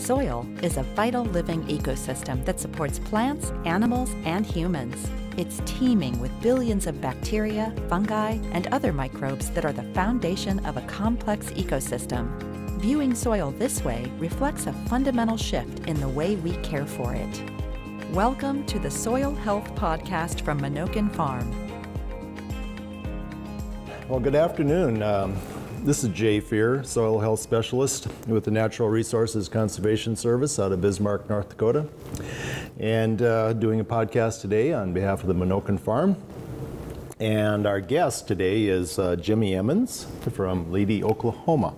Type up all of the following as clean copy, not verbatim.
Soil is a vital living ecosystem that supports plants, animals, and humans. It's teeming with billions of bacteria, fungi, and other microbes that are the foundation of a complex ecosystem. Viewing soil this way reflects a fundamental shift in the way we care for it. Welcome to the Soil Health Podcast from Menokin Farm. Well, good afternoon. This is Jay Fear, Soil Health Specialist with the Natural Resources Conservation Service out of Bismarck, North Dakota, and doing a podcast today on behalf of the Menokin Farm. And our guest today is Jimmy Emmons from Leedy, Oklahoma.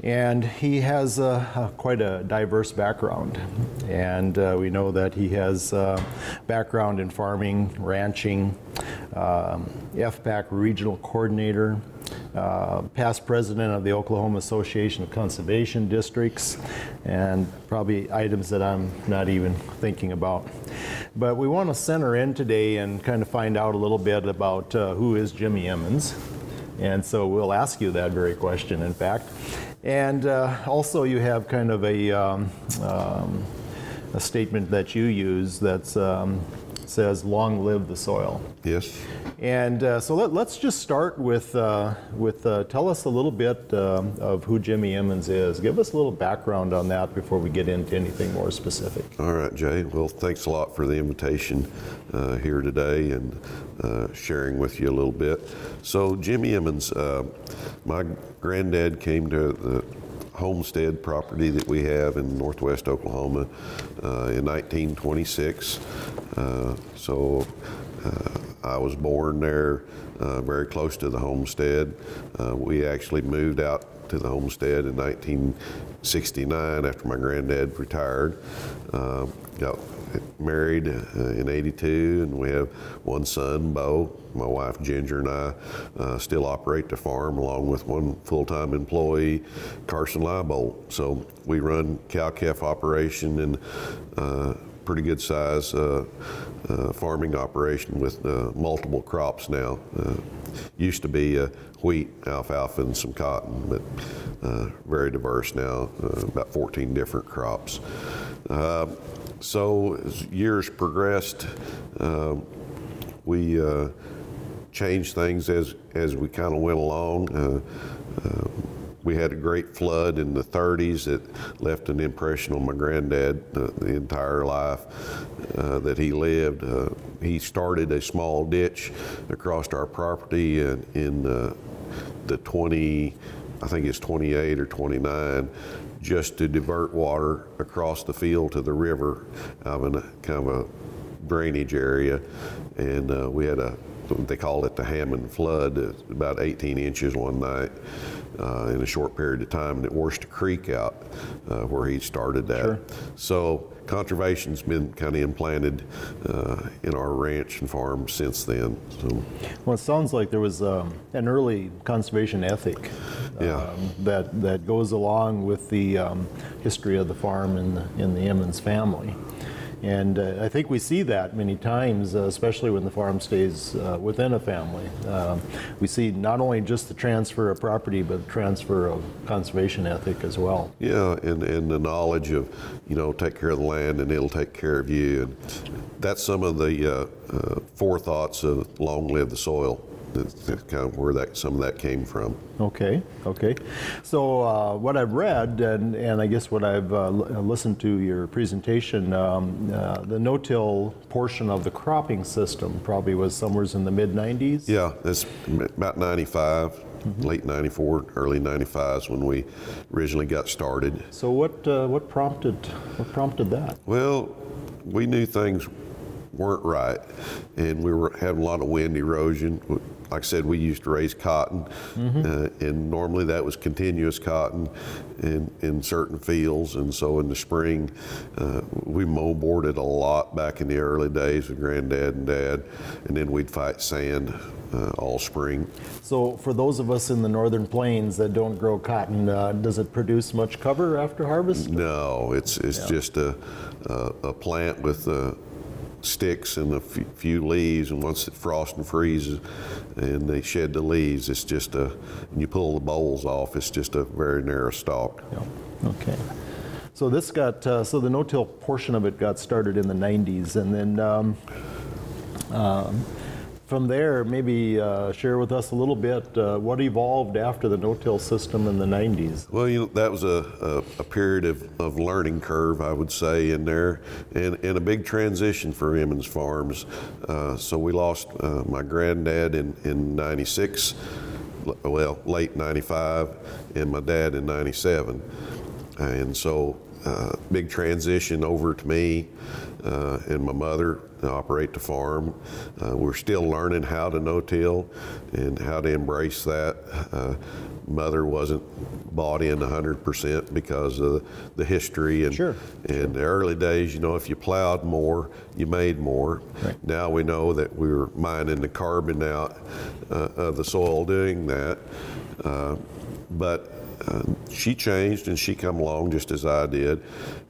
And he has quite a diverse background. And we know that he has background in farming, ranching, FPAC regional coordinator, past president of the Oklahoma Association of Conservation Districts, and probably items that I'm not even thinking about. But we want to center in today and kind of find out a little bit about who is Jimmy Emmons. And so we'll ask you that very question, in fact. And also you have kind of a statement that you use that says, "Long live the soil." Yes. And so let's just start with tell us a little bit of who Jimmy Emmons is. Give us a little background on that before we get into anything more specific. All right, Jay. Well, thanks a lot for the invitation here today and sharing with you a little bit. So Jimmy Emmons, my granddad came to the homestead property that we have in northwest Oklahoma in 1926. I was born there, very close to the homestead. We actually moved out to the homestead in 1969 after my granddad retired. Got married in 82, and we have one son, Bo. My wife Ginger and I still operate the farm along with one full-time employee, Carson Leibold. So we run cow-calf operation and pretty good size farming operation with multiple crops now. Used to be wheat, alfalfa, and some cotton, but very diverse now, about 14 different crops. So as years progressed, we changed things as we kind of went along. We had a great flood in the 30s that left an impression on my granddad the entire life that he lived. He started a small ditch across our property in the 28 or 29, just to divert water across the field to the river out of a kind of a drainage area. And we had they called it the Hammond flood, about 18 inches one night in a short period of time, and it washed a creek out where he started that. Sure. So conservation's been kind of implanted in our ranch and farm since then. So, well, it sounds like there was an early conservation ethic that goes along with the history of the farm in the Emmons family. And I think we see that many times, especially when the farm stays within a family. We see not only just the transfer of property, but the transfer of conservation ethic as well. Yeah, and the knowledge of, take care of the land and it'll take care of you. And that's some of the forethoughts of long live the soil. That's kind of where some of that came from. Okay. So what I've read, and I guess what I've listened to your presentation, the no-till portion of the cropping system probably was somewhere in the mid-90s? Yeah, it's about 95, late 94, early 95 is when we originally got started. So what prompted that? Well, we knew things weren't right, and we were having a lot of wind erosion. Like I said, we used to raise cotton, and normally that was continuous cotton in certain fields. And so in the spring, we mow-boarded a lot back in the early days with Granddad and Dad, and then we'd fight sand all spring. So for those of us in the northern plains that don't grow cotton, does it produce much cover after harvest? No, it's just a plant with sticks and a few leaves, and once it frosts and freezes and they shed the leaves, it's just and you pull the bolls off, it's just a very narrow stalk. Yeah. Okay. So this got, so the no-till portion of it got started in the 90s, and then from there, maybe share with us a little bit what evolved after the no-till system in the 90s. Well, that was a period of learning curve, I would say, in there, and a big transition for Emmons Farms. So we lost my granddad in 96, well, late 95, and my dad in 97. And so big transition over to me and my mother to operate the farm. We're still learning how to no-till and how to embrace that. Mother wasn't bought in 100% because of the history. And sure. in the early days, if you plowed more, you made more. Right. Now we know that we were mining the carbon out of the soil doing that. But she changed and she come along just as I did.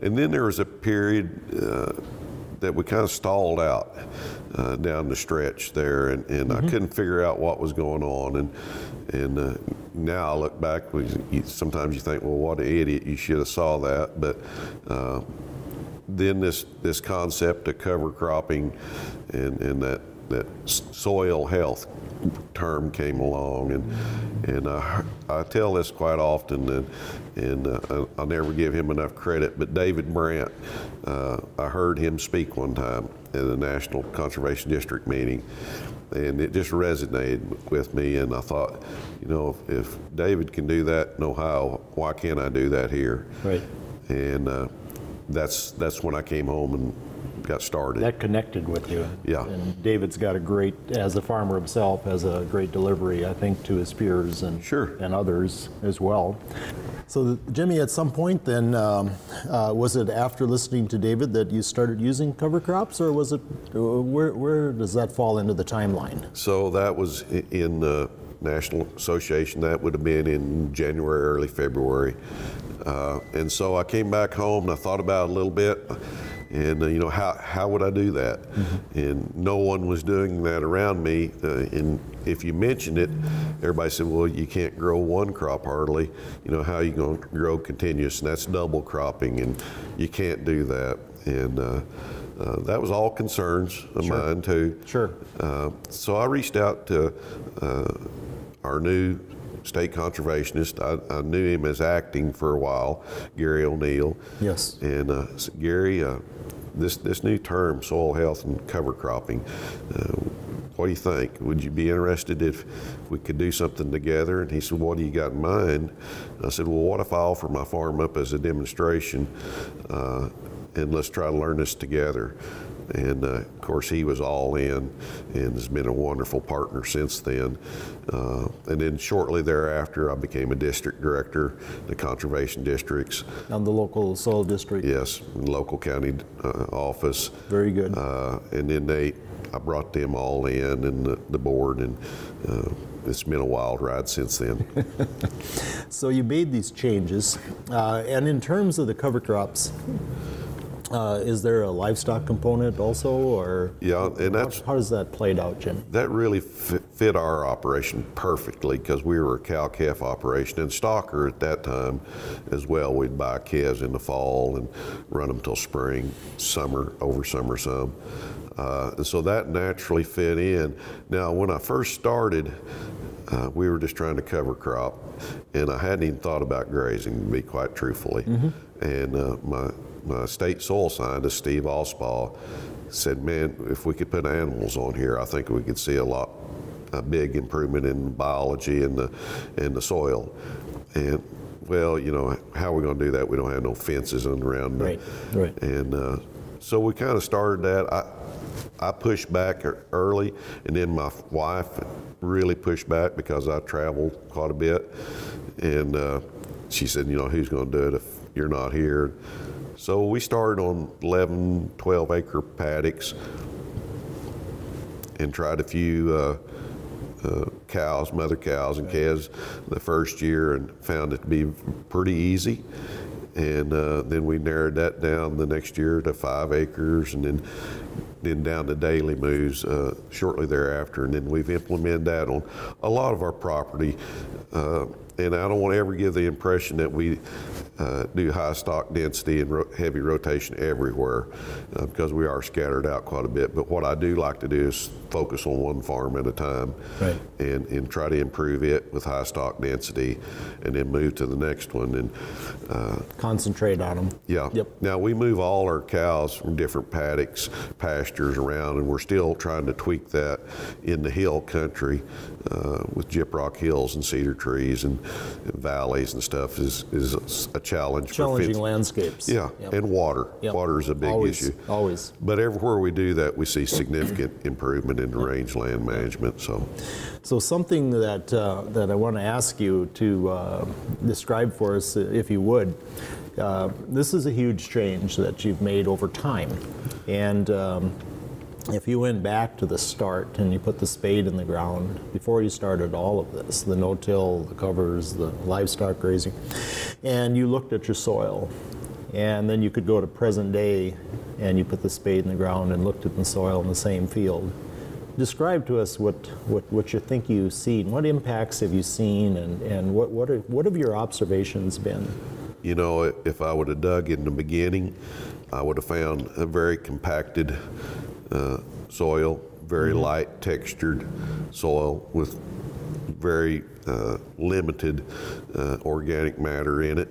And then there was a period that we kind of stalled out down the stretch there, and I couldn't figure out what was going on. And now I look back, sometimes you think, well, what an idiot, you should have saw that. But then this concept of cover cropping and that soil health term came along, and I tell this quite often, and I'll never give him enough credit, but David Brandt, I heard him speak one time at a National Conservation District meeting, and it just resonated with me, and I thought, if David can do that in Ohio, why can't I do that here? Right. And that's when I came home and got started. That connected with you. Yeah. And David's got as a farmer himself, has a great delivery, I think, to his peers and Sure. and others as well. So Jimmy, at some point then, was it after listening to David that you started using cover crops, or was it, where does that fall into the timeline? So that was in the National Association. That would have been in January, early February. And so I came back home and I thought about it a little bit. And how would I do that? Mm-hmm. And no one was doing that around me. And if you mentioned it, everybody said, well, you can't grow one crop hardly. How are you going to grow continuous? And that's double cropping, and you can't do that. And that was all concerns of Sure. mine too. Sure. So I reached out to our new state conservationist. I knew him as acting for a while, Gary O'Neill. Yes. And said, Gary, this new term, soil health and cover cropping, what do you think? Would you be interested if we could do something together? And he said, what do you got in mind? I said, well, what if I offer my farm up as a demonstration, and let's try to learn this together. And of course, he was all in and has been a wonderful partner since then. And then shortly thereafter, I became a district director, the conservation districts. On the local soil district? Yes, local county office. Very good. And then I brought them all in, and the board, and it's been a wild ride since then. So you made these changes, and in terms of the cover crops, is there a livestock component also, or yeah, and how does that played out, Jim? That really fit our operation perfectly, because we were a cow-calf operation and stocker at that time as well. We'd buy calves in the fall and run them till spring, over summer some. And so that naturally fit in. Now, when I first started, we were just trying to cover crop, and I hadn't even thought about grazing, to be quite truthfully. Mm-hmm. And my state soil scientist, Steve Ospaw, said, man, if we could put animals on here, I think we could see a big improvement in biology and the soil. And well, how are we going to do that? We don't have no fences around. Right. And so we kind of started that. I pushed back early, and then my wife really pushed back because I traveled quite a bit. And she said, who's going to do it if you're not here? So we started on 11, 12 acre paddocks and tried a few mother cows and calves the first year, and found it to be pretty easy. And then we narrowed that down the next year to 5 acres, and then down to daily moves shortly thereafter. And then we've implemented that on a lot of our property. and I don't want to ever give the impression that we do high stock density and heavy rotation everywhere, because we are scattered out quite a bit. But what I do like to do is focus on one farm at a time, right, and try to improve it with high stock density, and then move to the next one and concentrate on them. Yeah. Yep. Now we move all our cows from different paddocks, pastures around, and we're still trying to tweak that in the hill country with gyprock hills and cedar trees and valleys and stuff is a challenge. Challenging landscapes. Yeah, yep. And water. Yep. Water is a big issue. Always. But everywhere we do that, we see significant improvement in the rangeland management. So something that that I want to ask you to describe for us, if you would. This is a huge change that you've made over time, and if you went back to the start and you put the spade in the ground before you started all of this, the no-till, the covers, the livestock grazing, and you looked at your soil, and then you could go to present day and you put the spade in the ground and looked at the soil in the same field. Describe to us what you think you've seen. What impacts have you seen, and what have your observations been? You know, if I would have dug in the beginning, I would have found a very compacted soil, very light textured soil with very limited organic matter in it.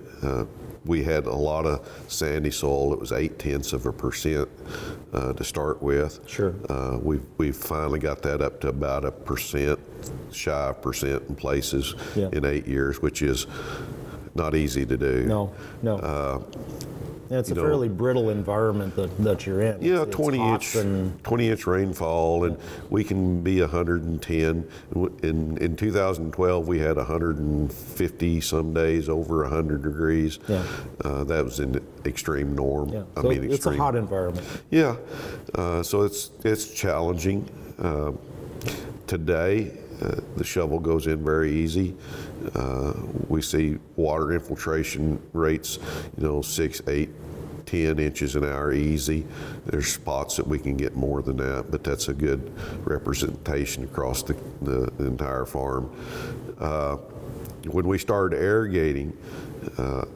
We had a lot of sandy soil. It was 0.8% to start with. Sure. We've finally got that up to about 1%, shy of 1% in places in 8 years, which is not easy to do. No. It's a fairly brittle environment that you're in. Yeah, it's 20-inch rainfall, and we can be 110. In 2012, we had 150 some days over 100 degrees. Yeah. That was an extreme norm. Yeah. I So mean, it's a hot environment. Yeah, so it's challenging. Today, the shovel goes in very easy. We see water infiltration rates, 6, 8, 10 inches an hour easy. There's spots that we can get more than that, but that's a good representation across the entire farm. When we started irrigating,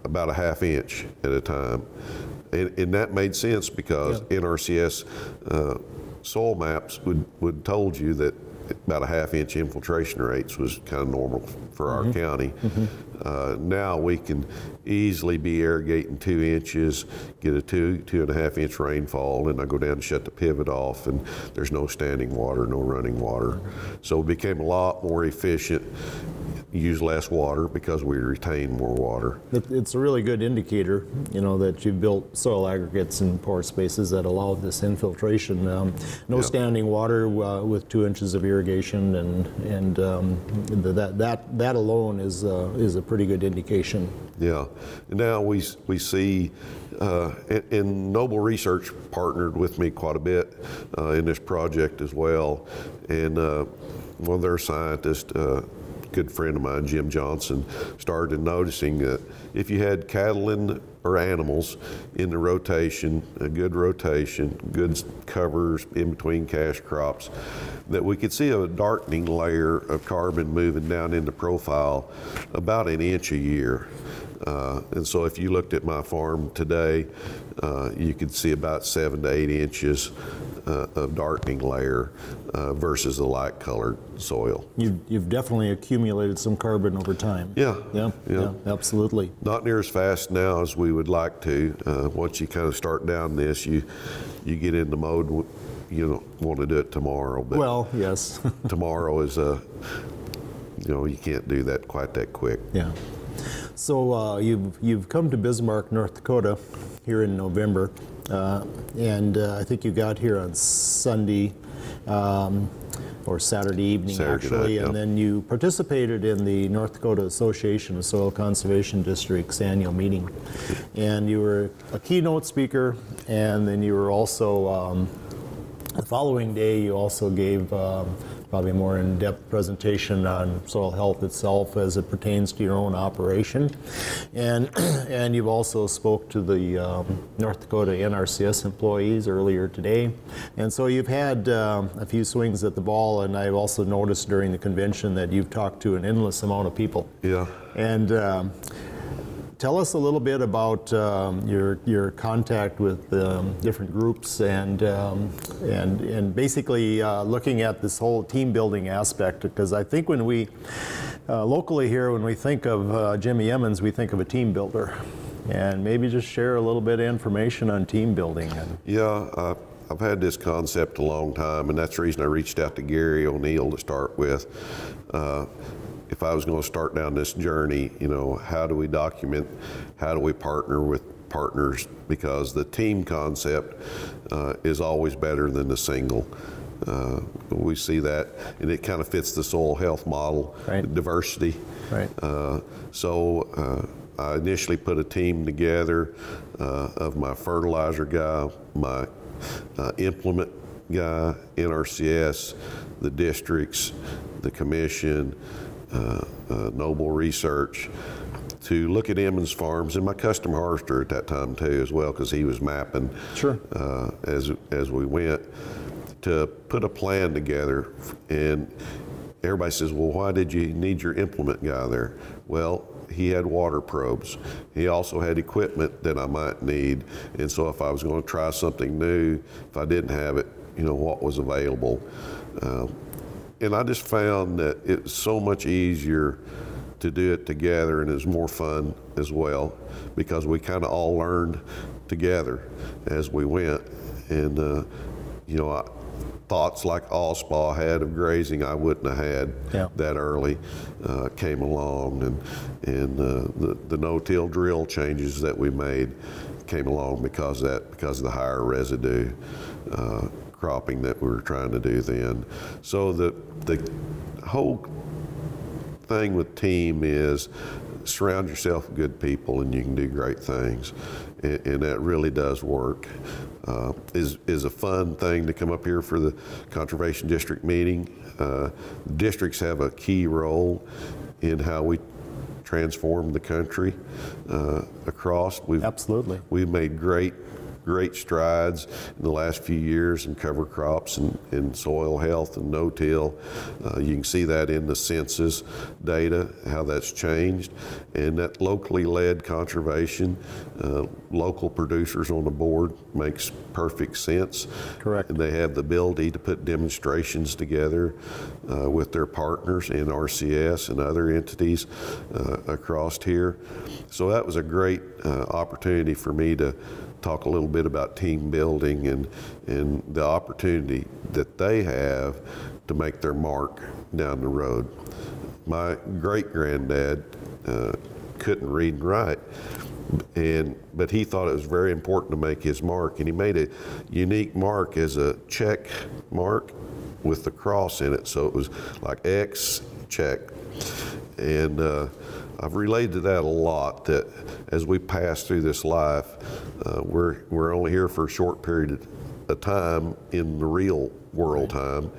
about 1/2 inch at a time, and that made sense because NRCS soil maps would told you that about 1/2 inch infiltration rates was kind of normal for our county. Now we can easily be irrigating 2 inches, get a 2.5 inch rainfall, and I go down and shut the pivot off, and there's no standing water, no running water. So it became a lot more efficient, use less water because we retain more water. It's a really good indicator, that you've built soil aggregates in pore spaces that allow this infiltration. No standing water with 2 inches of irrigation, and that alone is a pretty good indication. Yeah. Now we see, and Noble Research partnered with me quite a bit in this project as well, and one of their scientists, good friend of mine, Jim Johnson, started noticing that if you had cattle or animals in the rotation, a good rotation, good covers in between cash crops, that we could see a darkening layer of carbon moving down into profile about 1 inch a year. And so if you looked at my farm today, you could see about 7 to 8 inches of darkening layer versus the light colored soil. You've definitely accumulated some carbon over time. Yeah, absolutely. Not near as fast now as we would like to. Once you kind of start down this, you get into mode, you don't want to do it tomorrow. But well, yes. Tomorrow is you can't do that quite that quick. Yeah. So you've come to Bismarck, North Dakota, here in November, and I think you got here on Sunday or Saturday evening, actually, night, and then you participated in the North Dakota Association of Soil Conservation Districts annual meeting, and you were a keynote speaker, and then you were also the following day you also gave probably a more in-depth presentation on soil health itself as it pertains to your own operation. And you've also spoke to the North Dakota NRCS employees earlier today. And so you've had a few swings at the ball, and I've also noticed during the convention that you've talked to an endless amount of people. Yeah. And tell us a little bit about your contact with different groups and basically looking at this whole team building aspect, because I think when we locally here, when we think of Jimmy Emmons, we think of a team builder. And maybe just share a little bit of information on team building. Yeah, I've had this concept a long time, and that's the reason I reached out to Gary O'Neill to start with. If I was going to start down this journey, you know, how do we document, how do we partner with partners, because the team concept is always better than the single. We see that, and it kind of fits the soil health model, right. Diversity. Right. So I initially put a team together of my fertilizer guy, my implement guy, NRCS, the districts, the commission, Noble Research, to look at Emmons Farms, and my custom harvester at that time too as well, because he was mapping. Sure. As we went, to put a plan together. And everybody says, well, why did you need your implement guy there? Well, he had water probes. He also had equipment that I might need. And so if I was going to try something new, if I didn't have it, you know, what was available. And I just found that it's so much easier to do it together, and it's more fun as well, because we kind of all learned together as we went. And, you know, thoughts like Allspaw had of grazing I wouldn't have had that early came along, and the no-till drill changes that we made came along because of the higher residue cropping that we were trying to do then. So the whole thing with team is surround yourself with good people, and you can do great things, and that really does work. Is a fun thing to come up here for the Conservation District meeting. Districts have a key role in how we transform the country across. Absolutely. We've made great strides in the last few years in cover crops and soil health and no-till. You can see that in the census data, how that's changed. And that locally led conservation, local producers on the board, makes perfect sense. Correct. And they have the ability to put demonstrations together with their partners in RCS and other entities across here. So that was a great opportunity for me to talk a little bit about team building and the opportunity that they have to make their mark down the road. My great-granddad couldn't read and write, but he thought it was very important to make his mark, and he made a unique mark as a check mark with the cross in it, so it was like X, check. And I've related to that a lot, that as we pass through this life, we're only here for a short period of time in the real world time,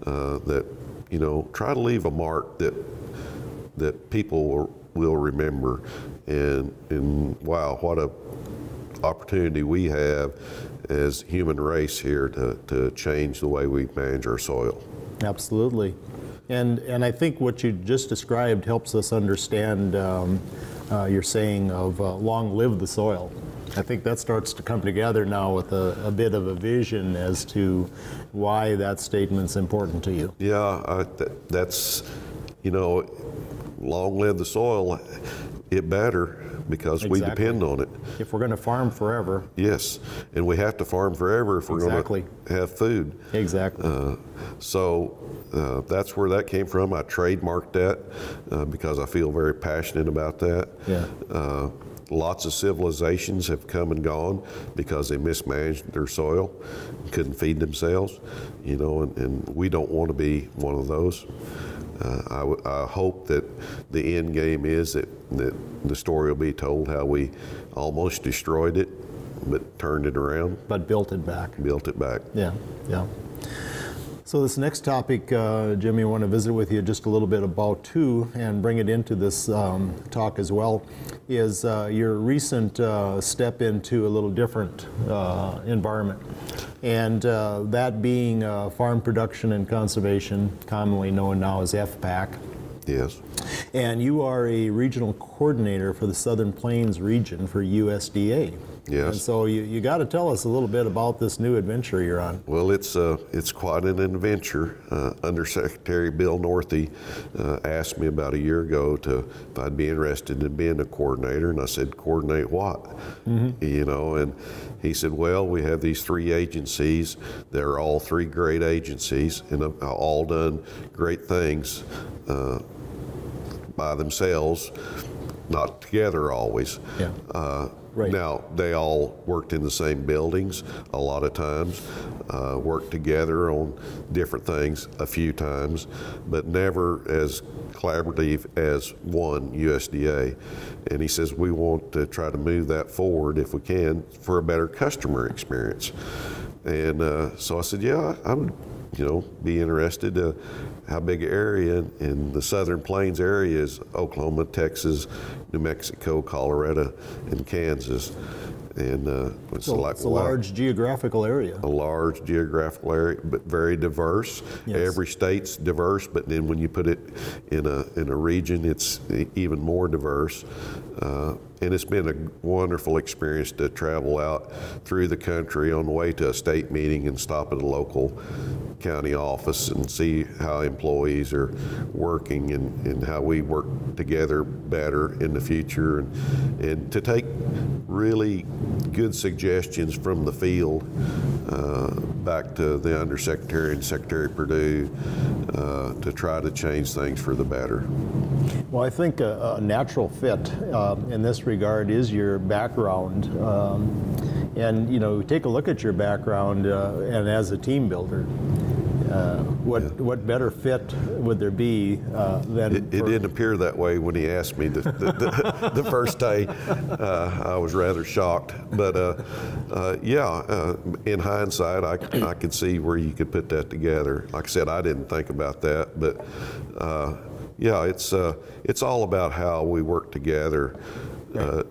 that, you know, try to leave a mark that people will remember. And wow, what a opportunity we have as human race here to change the way we manage our soil. Absolutely. And I think what you just described helps us understand your saying of long live the soil. I think that starts to come together now with a bit of a vision as to why that statement's important to you. Yeah, that's, you know, long live the soil, it better, because Exactly. we depend on it. If we're going to farm forever. Yes, and we have to farm forever if we're Exactly. going to have food. Exactly. So that's where that came from. I trademarked that because I feel very passionate about that. Yeah. Lots of civilizations have come and gone because they mismanaged their soil, couldn't feed themselves, you know, and we don't want to be one of those. I hope that the end game is that the story will be told how we almost destroyed it, but turned it around. But built it back. Built it back. Yeah, yeah. So this next topic, Jimmy, I want to visit with you just a little bit about too, and bring it into this talk as well, is your recent step into a little different environment. And that being farm production and conservation, commonly known now as FPAC. Yes. And you are a regional coordinator for the Southern Plains region for USDA. Yes. And so you got to tell us a little bit about this new adventure you're on. Well, it's quite an adventure. Undersecretary Bill Northey asked me about a year ago if I'd be interested in being a coordinator, and I said, coordinate what? Mm-hmm. You know, and he said, well, we have these 3 agencies. They're all 3 great agencies, and all done great things by themselves, not together always. Yeah. Right. Now, they all worked in the same buildings a lot of times, worked together on different things a few times, but never as collaborative as one USDA. And he says, we want to try to move that forward if we can for a better customer experience. And so I said, yeah, I would, be interested. How big an area in the Southern Plains area is Oklahoma, Texas, New Mexico, Colorado, and Kansas. And it's a large geographical area. A large geographical area, but very diverse. Yes. Every state's diverse, but then when you put it in a region, it's even more diverse. And it's been a wonderful experience to travel out through the country on the way to a state meeting and stop at a local county office and see how employees are working and how we work together better in the future, and to take really good suggestions from the field back to the Undersecretary and Secretary Perdue to try to change things for the better. Well, I think a natural fit in this regard is your background. And, take a look at your background and as a team builder. What better fit would there be than... It didn't appear that way when he asked me the first day. I was rather shocked. But in hindsight, I could see where you could put that together. Like I said, I didn't think about that. But it's all about how we work together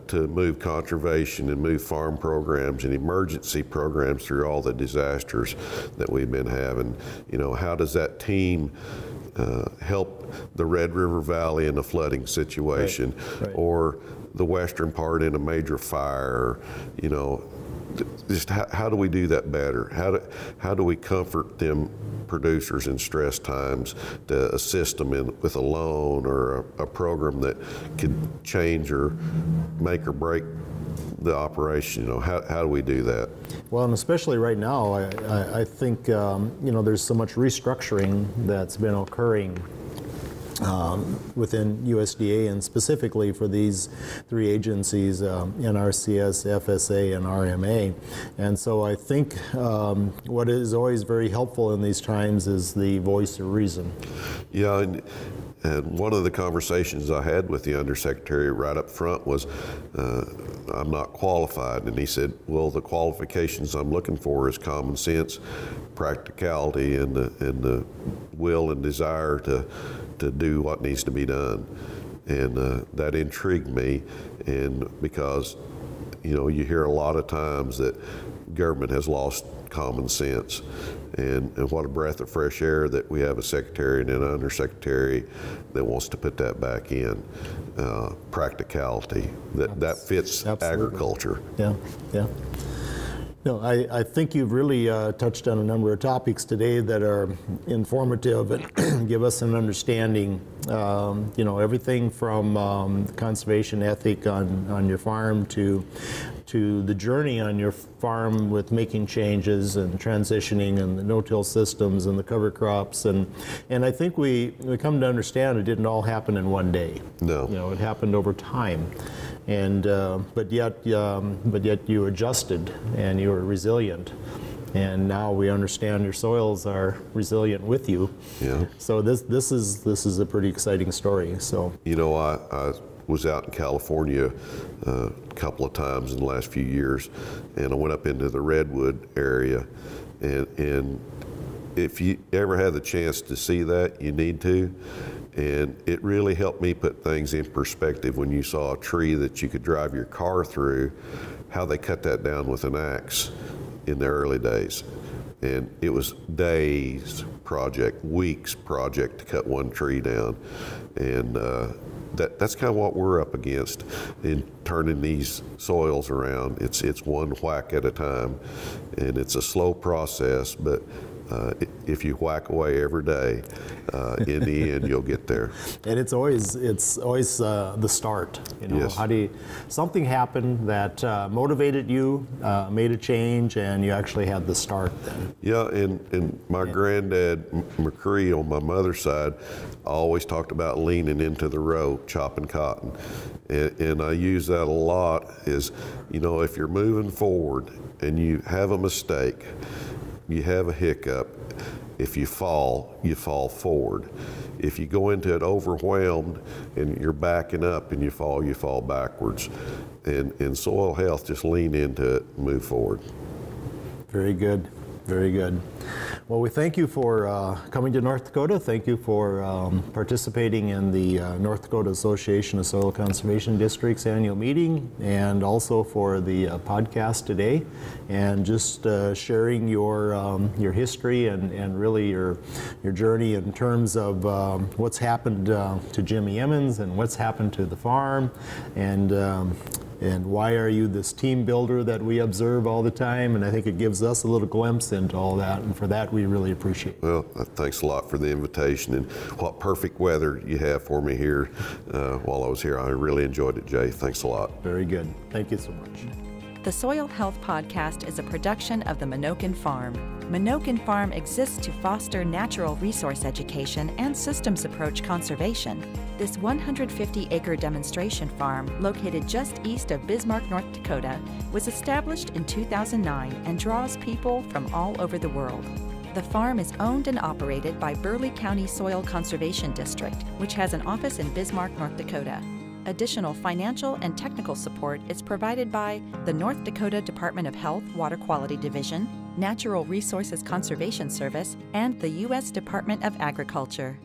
to move conservation and move farm programs and emergency programs through all the disasters that we've been having. How does that team help the Red River Valley in a flooding situation, right. Or the western part in a major fire? Just how do we do that better? How do we comfort them producers in stress times to assist them with a loan or a program that could change or make or break the operation? How do we do that? Well, and especially right now, I think there's so much restructuring that's been occurring within USDA, and specifically for these 3 agencies, NRCS, FSA, and RMA. And so I think what is always very helpful in these times is the voice of reason. Yeah, and one of the conversations I had with the Undersecretary right up front was, I'm not qualified. And he said, well, the qualifications I'm looking for is common sense, practicality, and the will and desire to do what needs to be done. And that intrigued me, and because you hear a lot of times that government has lost common sense, and what a breath of fresh air that we have a secretary and an undersecretary that wants to put that back in. Practicality, that fits absolutely. Agriculture. Yeah. No, I think you've really touched on a number of topics today that are informative and give us an understanding. Everything from conservation ethic on your farm to the journey on your farm with making changes and transitioning and the no-till systems and the cover crops, and I think we come to understand it didn't all happen in one day. No. It happened over time. And but yet you adjusted and you were resilient, and now we understand your soils are resilient with you. Yeah. So this is a pretty exciting story. So I was out in California a couple of times in the last few years, and I went up into the Redwood area, and if you ever have the chance to see that, you need to. And it really helped me put things in perspective when you saw a tree that you could drive your car through, how they cut that down with an axe in the early days. And it was days project, weeks project to cut one tree down. And that's kind of what we're up against in turning these soils around. It's one whack at a time, and it's a slow process, but if you whack away every day, in the end, you'll get there. And it's always the start. You know, Yes. Something happened that motivated you, made a change, and you actually had the start then. Yeah, and my granddad, McCree, on my mother's side, always talked about leaning into the row, chopping cotton. And I use that a lot is, you know, if you're moving forward and you have a mistake, you have a hiccup, if you fall forward. If you go into it overwhelmed and you're backing up and you fall backwards. And in soil health, just lean into it, move forward. Very good. Very good. Well, we thank you for coming to North Dakota. Thank you for participating in the North Dakota Association of Soil Conservation Districts annual meeting, and also for the podcast today, and just sharing your history and really your journey in terms of what's happened to Jimmy Emmons and what's happened to the farm, and why are you this team builder that we observe all the time. And I think it gives us a little glimpse into all that, and for that we really appreciate it. Well, thanks a lot for the invitation, and what perfect weather you have for me here while I was here. I really enjoyed it, Jay. Thanks a lot. Very good. Thank you so much. The Soil Health Podcast is a production of the Menoken Farm. Menoken Farm exists to foster natural resource education and systems approach conservation. This 150-acre demonstration farm, located just east of Bismarck, North Dakota, was established in 2009 and draws people from all over the world. The farm is owned and operated by Burleigh County Soil Conservation District, which has an office in Bismarck, North Dakota. Additional financial and technical support is provided by the North Dakota Department of Health Water Quality Division, Natural Resources Conservation Service, and the U.S. Department of Agriculture.